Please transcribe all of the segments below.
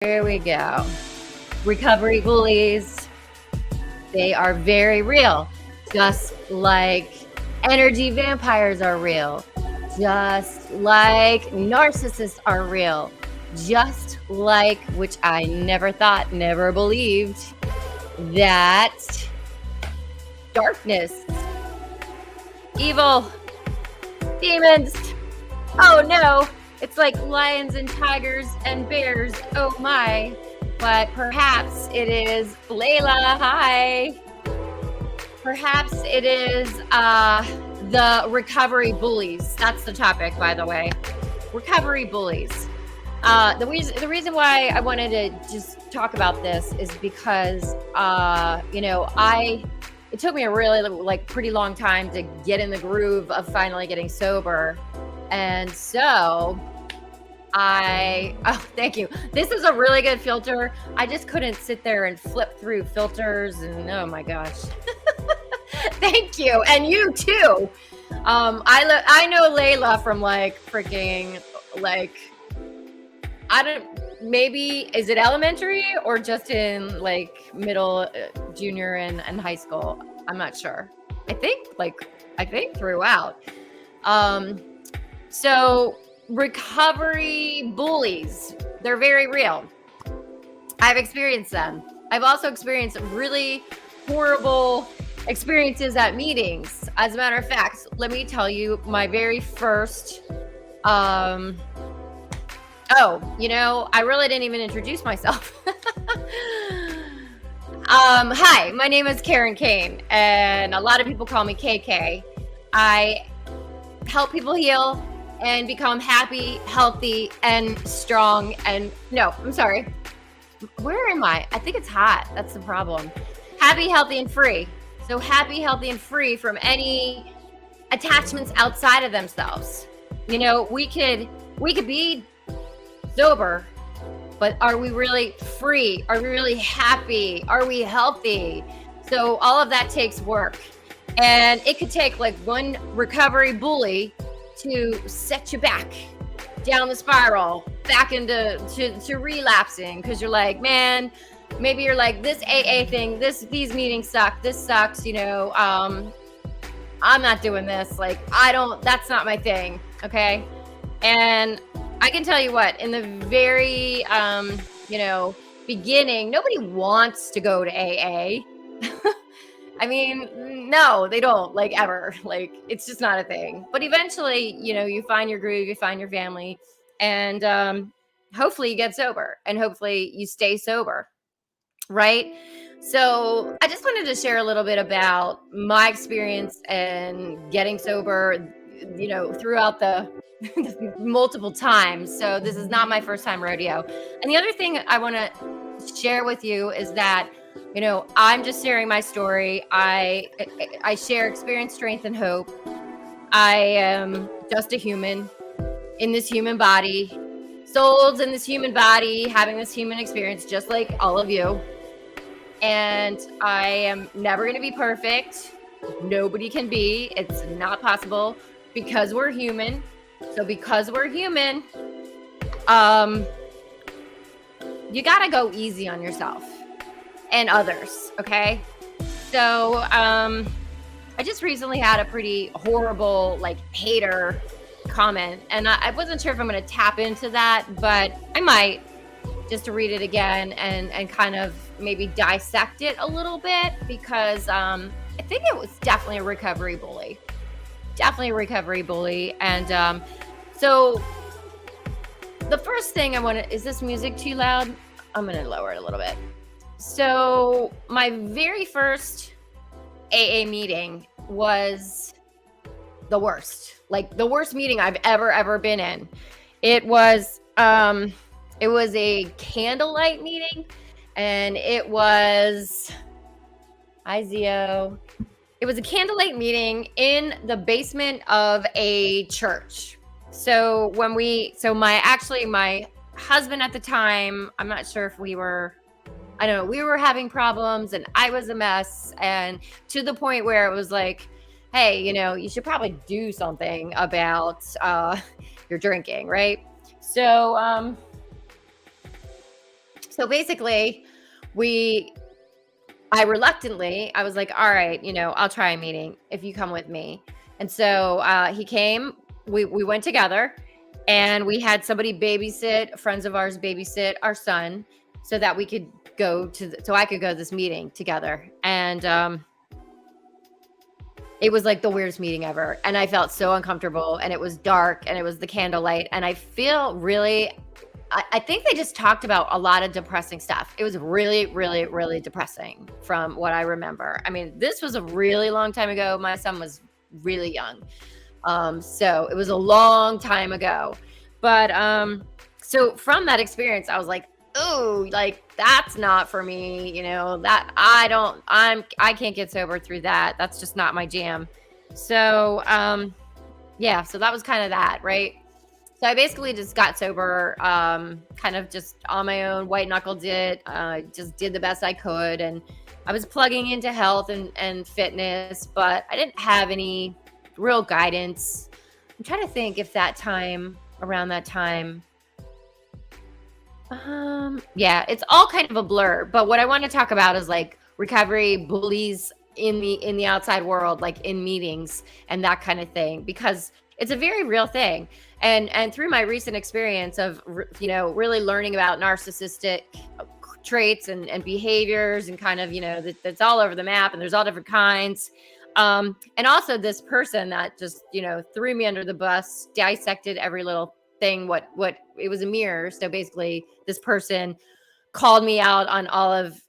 Here we go. Recovery bullies. They are very real. Just like energy vampires are real. Just like narcissists are real. Just like, which I never thought, never believed, that darkness, evil, demons. Oh no, it's like lions and tigers and bears. Oh my. But perhaps it is Layla. Hi. Perhaps it is the recovery bullies. That's the topic, by the way. Recovery bullies. The reason why I wanted to just talk about this is because it took me a really pretty long time to get in the groove of finally getting sober, and so thank you. This is a really good filter. I just couldn't sit there and flip through filters, and oh my gosh. Thank you, and you too. I know Layla from freaking I don't, maybe, is it elementary or just in middle, junior and high school? I'm not sure. I think throughout. So recovery bullies, they're very real. I've experienced them. I've also experienced really horrible experiences at meetings. As a matter of fact, let me tell you my very first, I really didn't even introduce myself. Hi, my name is Karen Kane, and a lot of people call me KK. I help people heal and become happy, healthy, and strong. And no, I'm sorry. Where am I? I think it's hot. That's the problem. Happy, healthy, and free. So happy, healthy, and free from any attachments outside of themselves. We could be sober, but are we really free? Are we really happy? Are we healthy? So all of that takes work, and it could take one recovery bully to set you back down the spiral, back into relapsing, because you're like, man, maybe you're like, this AA thing, these meetings suck, this sucks, I'm not doing this, that's not my thing, okay? And I can tell you what, in the very, beginning, nobody wants to go to AA. I mean, no, they don't, ever. It's just not a thing. But eventually, you find your groove, you find your family, and hopefully you get sober, and hopefully you stay sober, right? So I just wanted to share a little bit about my experience and getting sober, throughout the multiple times. So this is not my first time rodeo. And the other thing I want to share with you is that, I'm just sharing my story. I share experience, strength, and hope. I am just a human in this human body, souls in this human body, having this human experience, just like all of you. And I am never going to be perfect. Nobody can be. It's not possible, because we're human. So because we're human, you got to go easy on yourself and others, okay? So I just recently had a pretty horrible hater comment, and I wasn't sure if I'm going to tap into that, but I might, just to read it again and kind of maybe dissect it a little bit, because I think it was definitely a recovery bully. And so the first thing I want to, is this music too loud? I'm going to lower it a little bit. So my very first AA meeting was the worst, the worst meeting I've ever been in. It was a candlelight meeting, and it was, hi Zio. It was a candlelight meeting in the basement of a church. So my husband at the time, I'm not sure if we were having problems, and I was a mess, and to the point where it was like, hey, you should probably do something about your drinking, right? So So basically, we I was like, all right, I'll try a meeting if you come with me. And so he came, we went together, and we had somebody friends of ours babysit our son so that we could so I could go to this meeting together. And it was like the weirdest meeting ever. And I felt so uncomfortable, and it was dark, and it was the candlelight. And I feel really, I think they just talked about a lot of depressing stuff. It was really, really, really depressing from what I remember. I mean, this was a really long time ago. My son was really young. So it was a long time ago. But so from that experience, I was like, oh, like that's not for me, that I can't get sober through that. That's just not my jam. So yeah, so that was kind of that, right? So I basically just got sober, kind of just on my own, white knuckled it, just did the best I could. And I was plugging into health and fitness, but I didn't have any real guidance. I'm trying to think if around that time, yeah, it's all kind of a blur. But what I want to talk about is like recovery, bullies in the outside world, like in meetings and that kind of thing, because it's a very real thing. And through my recent experience of, really learning about narcissistic traits and behaviors, and kind of, that's all over the map, and there's all different kinds. And also this person that just, threw me under the bus, dissected every little thing, what it was a mirror. So basically this person called me out on all of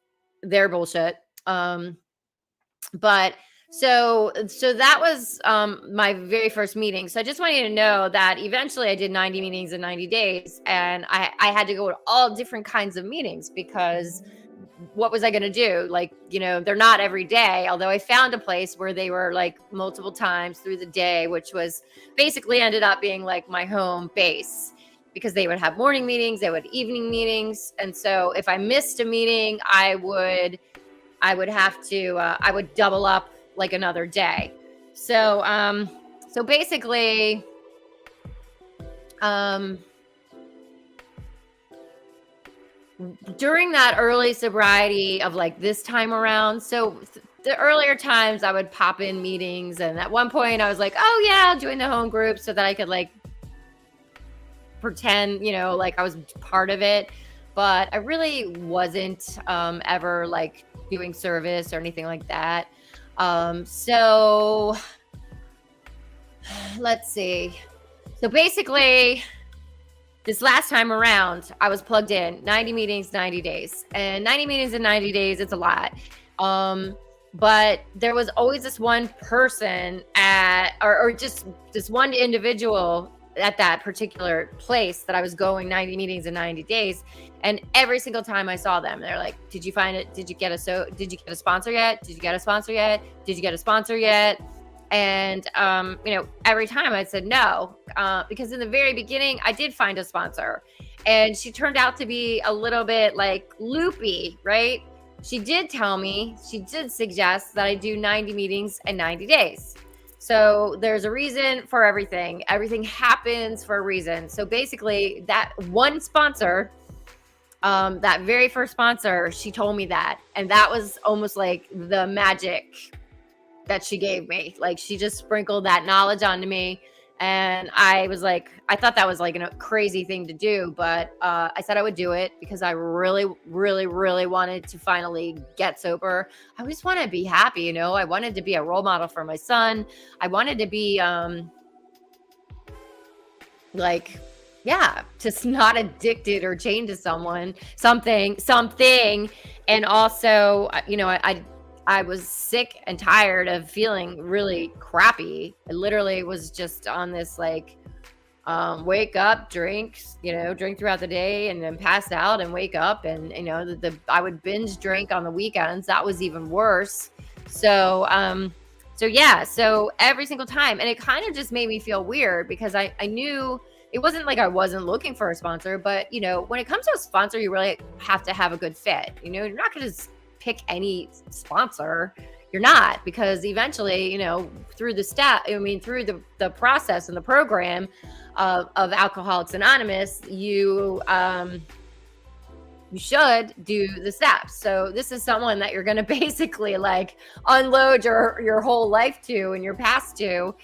their bullshit. But so that was my very first meeting. So I just want you to know that eventually I did 90 meetings in 90 days, and I had to go to all different kinds of meetings, because what was I going to do? Like, they're not every day, although I found a place where they were like multiple times through the day, which was basically ended up being like my home base, because they would have morning meetings, they would evening meetings. And so if I missed a meeting, I would have to, I would double up like another day. So, so basically, during that early sobriety of like this time around, so the earlier times I would pop in meetings, and at one point I was like, oh yeah, I'll join the home group so that I could like pretend, like I was part of it. But I really wasn't ever like doing service or anything like that. So let's see. So basically, this last time around, I was plugged in 90 meetings, 90 days, and 90 meetings in 90 days. It's a lot. But there was always this one person or just this one individual at that particular place that I was going 90 meetings in 90 days. And every single time I saw them, they're like, did you find it? Did you get a sponsor yet? Did you get a sponsor yet? Did you get a sponsor yet? And, every time I said no, because in the very beginning I did find a sponsor, and she turned out to be a little bit like loopy, right? She did suggest that I do 90 meetings in 90 days. So there's a reason for everything. Everything happens for a reason. So basically that one sponsor, that very first sponsor, she told me that, and that was almost like the magic that she gave me. Like, she just sprinkled that knowledge onto me, and I was like, I thought that was like a crazy thing to do, but I said I would do it because I really, really, really wanted to finally get sober. I just want to be happy, I wanted to be a role model for my son. I wanted to be just not addicted or chained to something. And also, I was sick and tired of feeling really crappy. I literally was just on this like, wake up, drink throughout the day, and then pass out and wake up. And, I would binge drink on the weekends. That was even worse. So every single time, and it kind of just made me feel weird, because I knew it wasn't like I wasn't looking for a sponsor, but when it comes to a sponsor, you really have to have a good fit. You're not going to pick any sponsor. You're not, because eventually, through the process and the program of Alcoholics Anonymous, you you should do the steps. So this is someone that you're going to basically like unload your whole life to and your past to,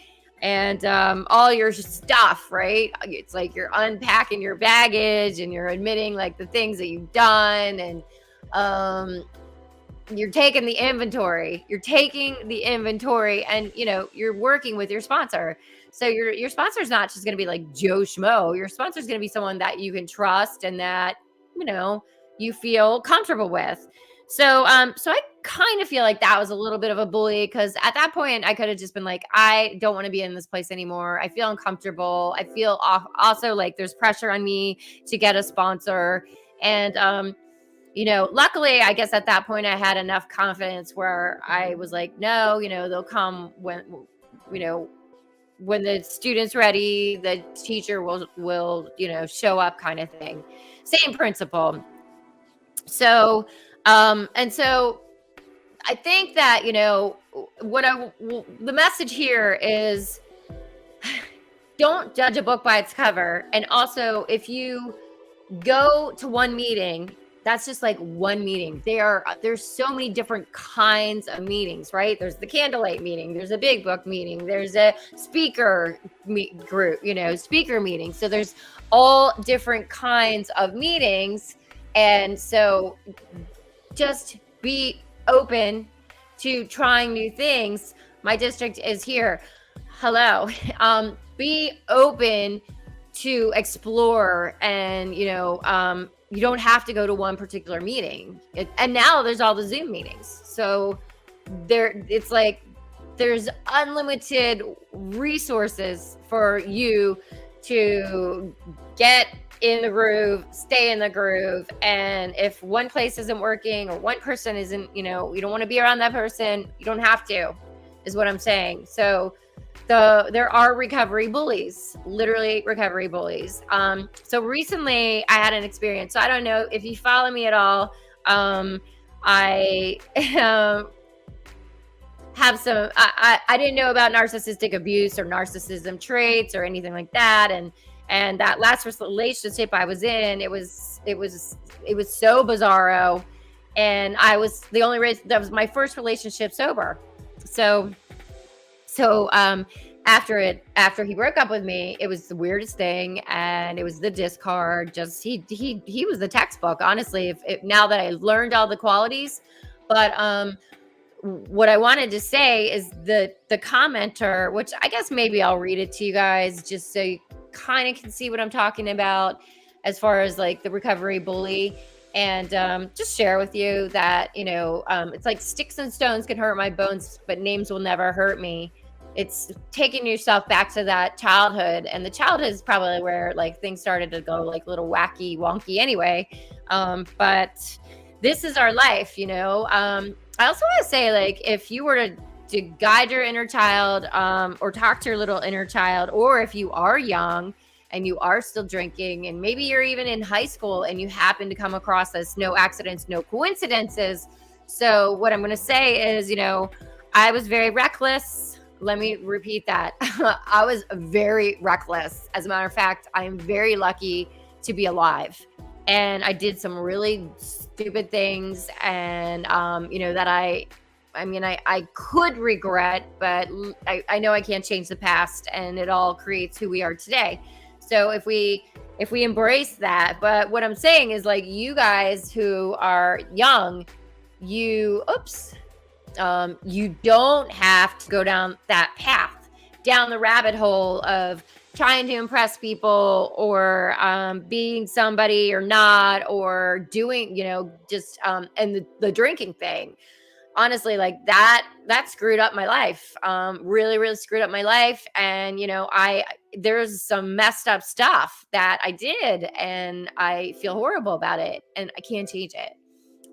and all your stuff, right? It's like you're unpacking your baggage and you're admitting like the things that you've done, and you're taking the inventory. And you're working with your sponsor. So your sponsor is not just going to be like Joe Schmo. Your sponsor is going to be someone that you can trust and that you feel comfortable with. So I kind of feel like that was a little bit of a bully, because at that point I could have just been like, I don't want to be in this place anymore. I feel uncomfortable. I feel also like there's pressure on me to get a sponsor. And luckily, I guess at that point I had enough confidence where I was like, no, they'll come when the student's ready, the teacher will show up, kind of thing. Same principle. So, and so I think that, the message here is, don't judge a book by its cover. And also, if you go to one meeting, that's just like one meeting. There's so many different kinds of meetings, right? There's the candlelight meeting. There's a big book meeting. There's a speaker group, speaker meeting. So there's all different kinds of meetings. And so just be open to trying new things. My district is here. Hello. Be open to explore, and you don't have to go to one particular meeting. And now there's all the Zoom meetings. So it's like there's unlimited resources for you to get in the groove, stay in the groove. And if one place isn't working or one person isn't, you don't want to be around that person, you don't have to, is what I'm saying. So there are recovery bullies, literally recovery bullies. So recently I had an experience. So I don't know if you follow me at all. I have some, I didn't know about narcissistic abuse or narcissism traits or anything like that. And that last relationship I was in, it was so bizarro. And I was that was my first relationship sober. So after he broke up with me, it was the weirdest thing, and it was the discard. Just he was the textbook, honestly. If now that I learned all the qualities, but what I wanted to say is the commenter, which I guess maybe I'll read it to you guys just so you kind of can see what I'm talking about as far as like the recovery bully. And just share with you that it's like sticks and stones can hurt my bones, but names will never hurt me. It's taking yourself back to that childhood, and the childhood is probably where like things started to go like a little wacky wonky anyway. But this is our life, I also want to say, like, if you were to guide your inner child, or talk to your little inner child, or if you are young and you are still drinking, and maybe you're even in high school and you happen to come across this, no accidents, no coincidences. So what I'm going to say is, I was very reckless. Let me repeat that. I was very reckless. As a matter of fact, I'm very lucky to be alive. And I did some really stupid things, and, that I could regret, but I know I can't change the past, and it all creates who we are today. So if we embrace that, but what I'm saying is, like, you guys who are young, you don't have to go down that path, down the rabbit hole of trying to impress people, or being somebody or not, or doing, just and the drinking thing. Honestly, like that screwed up my life. Really, really screwed up my life. And, there's some messed up stuff that I did, and I feel horrible about it, and I can't change it.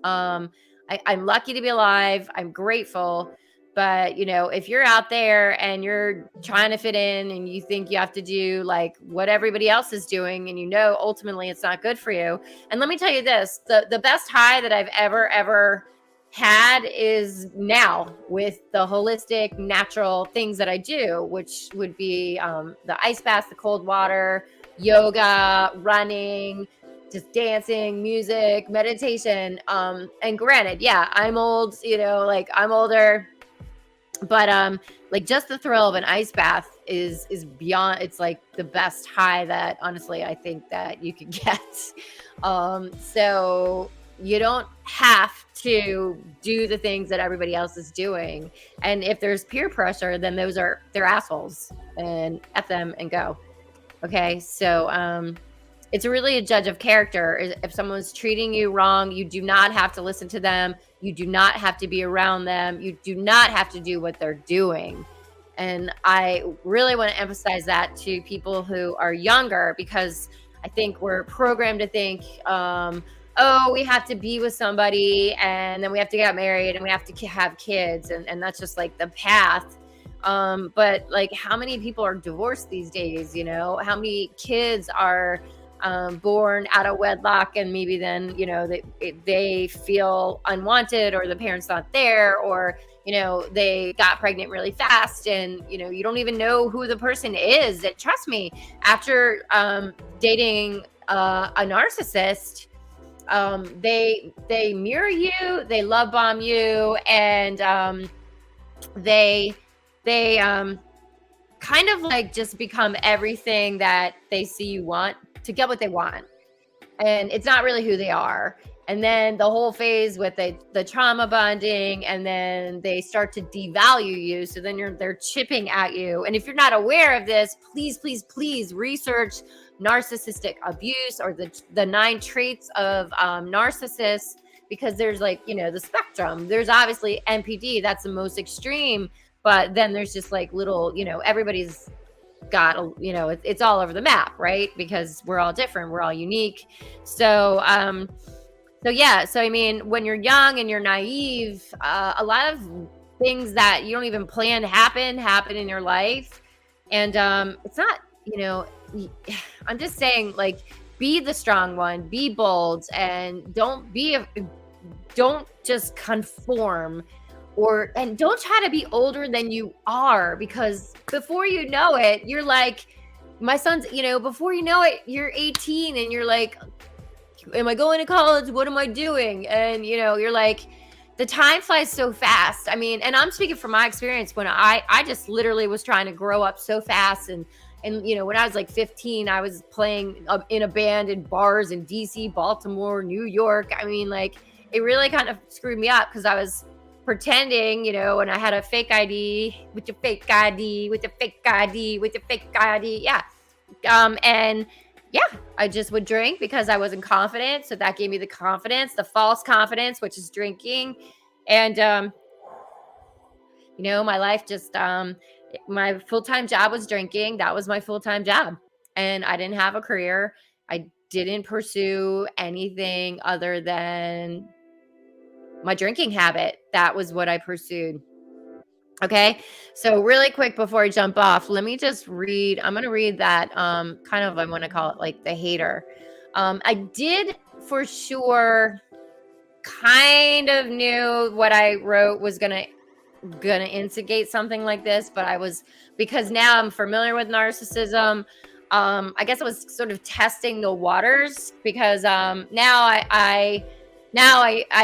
I'm lucky to be alive. I'm grateful. But, if you're out there and you're trying to fit in and you think you have to do like what everybody else is doing, and ultimately it's not good for you. And let me tell you this, the best high that I've ever had is now with the holistic, natural things that I do, which would be the ice bath, the cold water, yoga, running, just dancing, music, meditation. And granted, yeah, I'm old, like I'm older, but like just the thrill of an ice bath is beyond. It's like the best high that honestly I think that you could get. So you don't have to do the things that everybody else is doing, and if there's peer pressure, then they're assholes, and F them and go. Okay, so it's really a judge of character. If someone's treating you wrong, you do not have to listen to them. You do not have to be around them. You do not have to do what they're doing. And I really want to emphasize that to people who are younger, because I think we're programmed to think, oh, we have to be with somebody and then we have to get married and we have to have kids. And that's just like the path. But like, how many people are divorced these days? How many kids are born out of wedlock, and maybe then they feel unwanted, or the parents not there, or they got pregnant really fast, and you don't even know who the person is. And trust me, after dating a narcissist, they mirror you, they love bomb you, and they kind of like just become everything that they see you want to get what they want. And it's not really who they are. And then the whole phase with the trauma bonding, and then they start to devalue you. So then they're chipping at you. And if you're not aware of this, please, please, please research narcissistic abuse, or the 9 traits of narcissists, because there's like, the spectrum. There's obviously NPD, that's the most extreme. But then there's just like little, everybody's got, it's all over the map, right? Because we're all different, we're all unique. So yeah. So I mean, when you're young and you're naive, a lot of things that you don't even plan to happen in your life. And it's not, I'm just saying, like, be the strong one, be bold, and don't just conform. And don't try to be older than you are, because before you know it, you're like, my son's, before you know it, you're 18 and you're like, am I going to college? What am I doing? And, you're like, the time flies so fast. I mean, and I'm speaking from my experience when I just literally was trying to grow up so fast. And when I was like 15, I was playing in a band in bars in DC, Baltimore, New York. I mean, like, it really kind of screwed me up, because I was pretending, and I had a fake ID with your fake ID, with your fake ID, with your fake ID. Yeah. And yeah, I just would drink because I wasn't confident. So that gave me the confidence, the false confidence, which is drinking. And, my life just, my full-time job was drinking. That was my full-time job. And I didn't have a career. I didn't pursue anything other than my drinking habit. That was what I pursued. Okay. So really quick before I jump off, let me just read. I'm going to read that kind of, I want to call it like the hater. I did for sure kind of knew what I wrote was going to instigate something like this, but because now I'm familiar with narcissism. I guess I was sort of testing the waters, because now I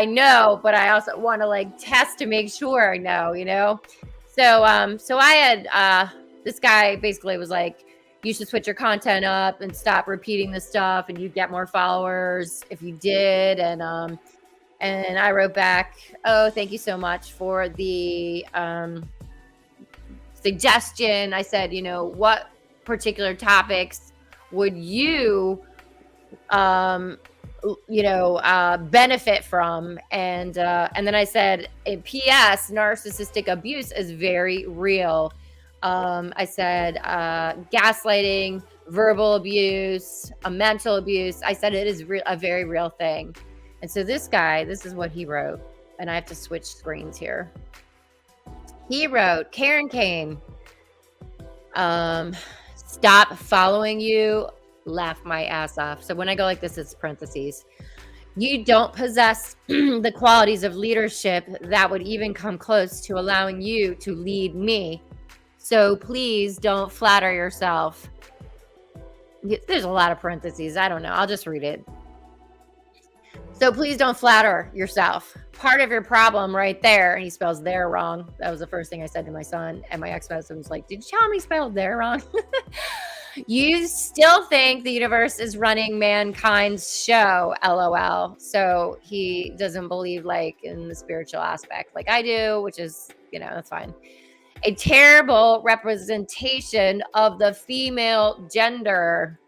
know, but I also want to like test to make sure I know, So I had this guy basically was like, you should switch your content up and stop repeating this stuff, and you'd get more followers if you did. And I wrote back, oh, thank you so much for the suggestion. I said, what particular topics would you benefit from? And then I said, in PS, narcissistic abuse is very real. I said, gaslighting, verbal abuse, mental abuse. I said, it is a very real thing. And so this guy, this is what he wrote, and I have to switch screens here. He wrote, Karen Kane, stop following you, laugh my ass off. So when I go like this, it's parentheses. You don't possess the qualities of leadership that would even come close to allowing you to lead me. So please don't flatter yourself. There's a lot of parentheses. I don't know. I'll just read it. So please don't flatter yourself. Part of your problem right there, he spells there wrong. That was the first thing I said to my son. And my ex-husband was like, did you tell him he spelled there wrong? You still think the universe is running mankind's show, LOL. So he doesn't believe like in the spiritual aspect like I do, which is, that's fine. A terrible representation of the female gender.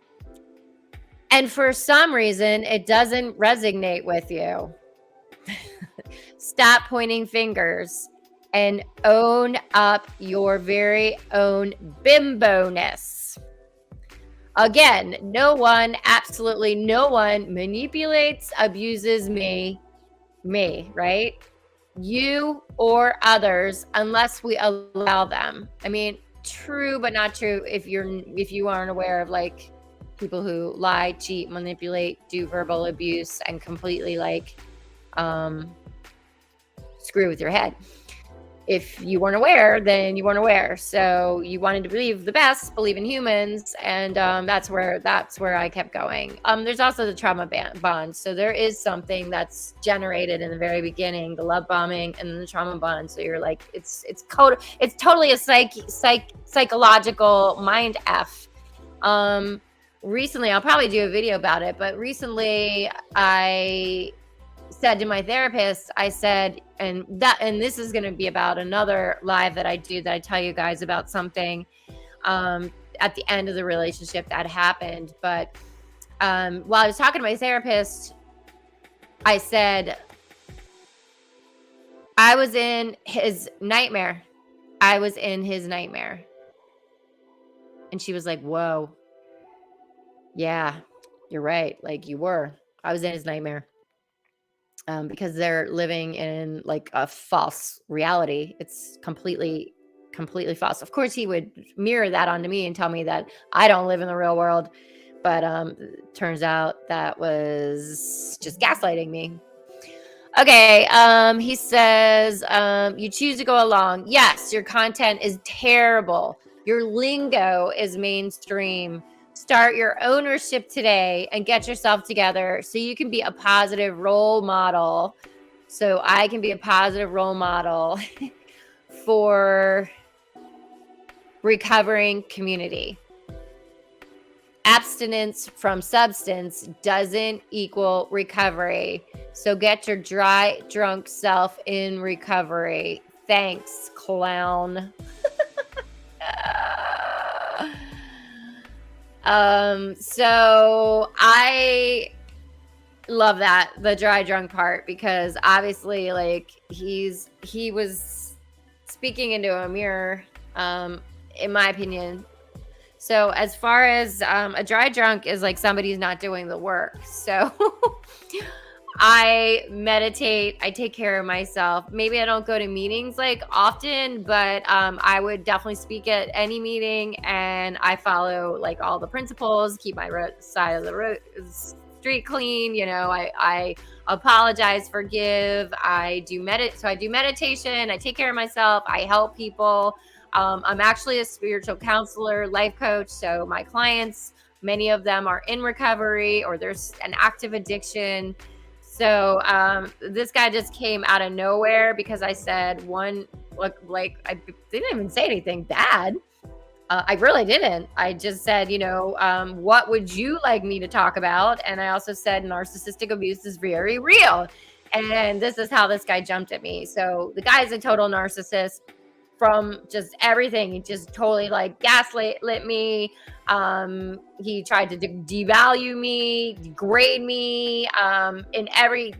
And for some reason, it doesn't resonate with you. Stop pointing fingers and own up your very own bimbo-ness. Again, no one, absolutely no one manipulates, abuses me, right? You or others, unless we allow them. I mean, true, but not true if you aren't aware of like people who lie, cheat, manipulate, do verbal abuse, and completely like screw with your head. If you weren't aware, then you weren't aware. So you wanted to believe the best, believe in humans, and that's where I kept going. There's also the trauma bond. So there is something that's generated in the very beginning, the love bombing, and then the trauma bond. So you're like, it's totally a psychological mind f. Recently, I'll probably do a video about it, but recently I said to my therapist, I said, and this is going to be about another live that I do, that I tell you guys about something at the end of the relationship that happened. But while I was talking to my therapist, I said, I was in his nightmare. And she was like, whoa. Yeah, you're right. Like you were. I was in his nightmare. Because they're living in like a false reality. It's completely false. Of course, he would mirror that onto me and tell me that I don't live in the real world. But turns out that was just gaslighting me. Okay, he says, you choose to go along. Yes, your content is terrible. Your lingo is mainstream. Start your ownership today and get yourself together so you can be a positive role model. So I can be a positive role model for recovering community. Abstinence from substance doesn't equal recovery. So get your dry, drunk self in recovery. Thanks, clown. So I love that, the dry drunk part, because obviously like he was speaking into a mirror, in my opinion. So as far as a dry drunk is like somebody who's not doing the work. So I meditate, I take care of myself. Maybe I don't go to meetings like often, but I would definitely speak at any meeting, and I follow like all the principles, keep my side of the street clean. I apologize, forgive. I do meditation. I take care of myself. I help people. I'm actually a spiritual counselor, life coach. So my clients, many of them are in recovery or there's an active addiction. So this guy just came out of nowhere because I said I didn't even say anything bad. I really didn't. I just said, what would you like me to talk about? And I also said narcissistic abuse is very real. And this is how this guy jumped at me. So the guy's a total narcissist from just everything. He just totally like gaslit me. He tried to devalue me, degrade me, in every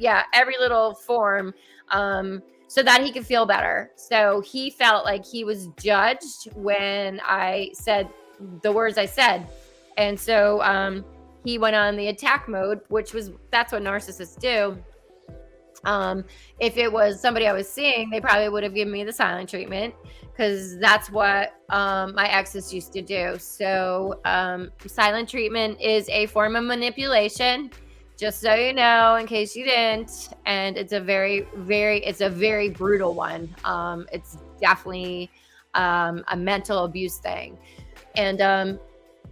little form, so that he could feel better. So he felt like he was judged when I said the words I said. And so he went on the attack mode, that's what narcissists do. If it was somebody I was seeing, they probably would have given me the silent treatment, because that's what my exes used to do. So silent treatment is a form of manipulation, just so you know, in case you didn't. And it's a very, very brutal one. It's definitely a mental abuse thing. And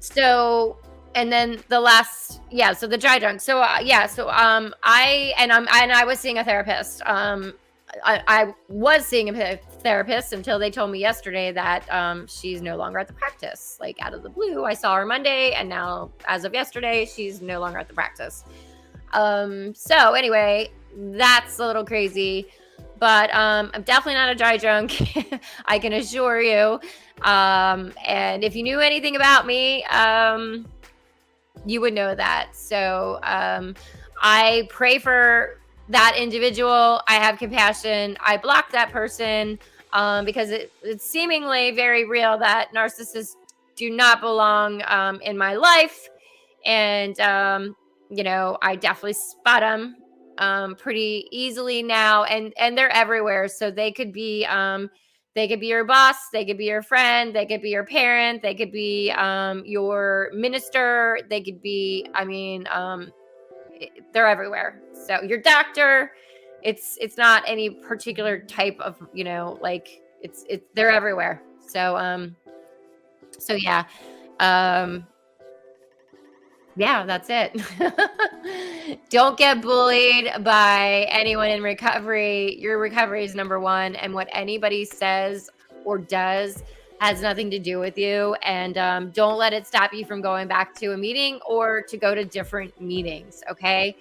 so and then the last, yeah, so the dry drunk. So I was seeing a therapist. I was seeing a therapist until they told me yesterday that she's no longer at the practice. Like out of the blue, I saw her Monday, and now as of yesterday, she's no longer at the practice. So anyway, that's a little crazy, but I'm definitely not a dry drunk. I can assure you. And if you knew anything about me, you would know that. So I pray for that individual. I have compassion. I block that person because it's seemingly very real that narcissists do not belong in my life. And, I definitely spot them pretty easily now. And they're everywhere. So they could be your boss, they could be your friend, they could be your parent, they could be your minister, they could be, they're everywhere. So your doctor, it's not any particular type of, like it's they're everywhere. So yeah. Um yeah, that's it. Don't get bullied by anyone in recovery. Your recovery is number one, and what anybody says or does has nothing to do with you. And don't let it stop you from going back to a meeting or to go to different meetings. Okay.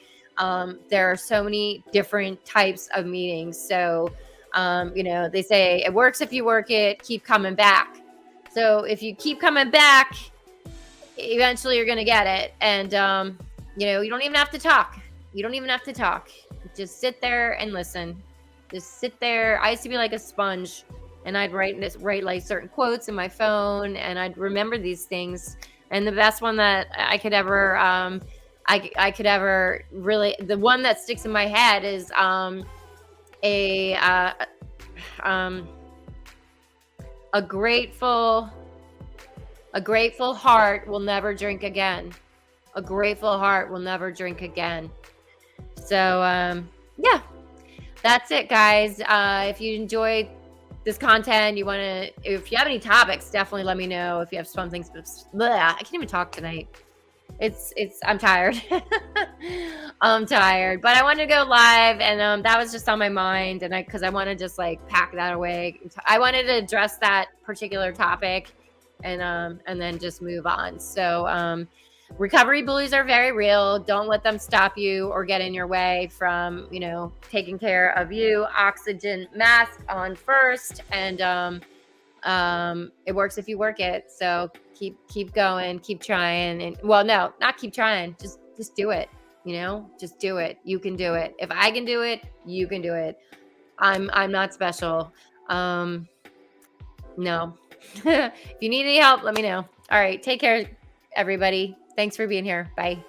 There are so many different types of meetings. So, they say it works if you work it, keep coming back. So if you keep coming back, eventually you're going to get it. And, you don't even have to talk. You don't even have to talk. Just sit there and listen. Just sit there. I used to be like a sponge, and I'd write like certain quotes in my phone, and I'd remember these things. And the best one that I could ever, I could ever really, the one that sticks in my head is a grateful heart will never drink again. A grateful heart will never drink again. So, yeah, that's it, guys. If you enjoyed this content, if you have any topics, definitely let me know. If you have something, I can't even talk tonight. I'm tired. I'm tired, but I wanted to go live, and that was just on my mind, and because I want to just like pack that away. I wanted to address that particular topic, and then just move on. So, recovery bullies are very real. Don't let them stop you or get in your way from, taking care of you. Oxygen mask on first, and it works if you work it. So keep going, keep trying. And well, no, not keep trying. Just do it. Just do it. You can do it. If I can do it, you can do it. I'm not special. No. If you need any help, let me know. All right. Take care, everybody. Thanks for being here. Bye.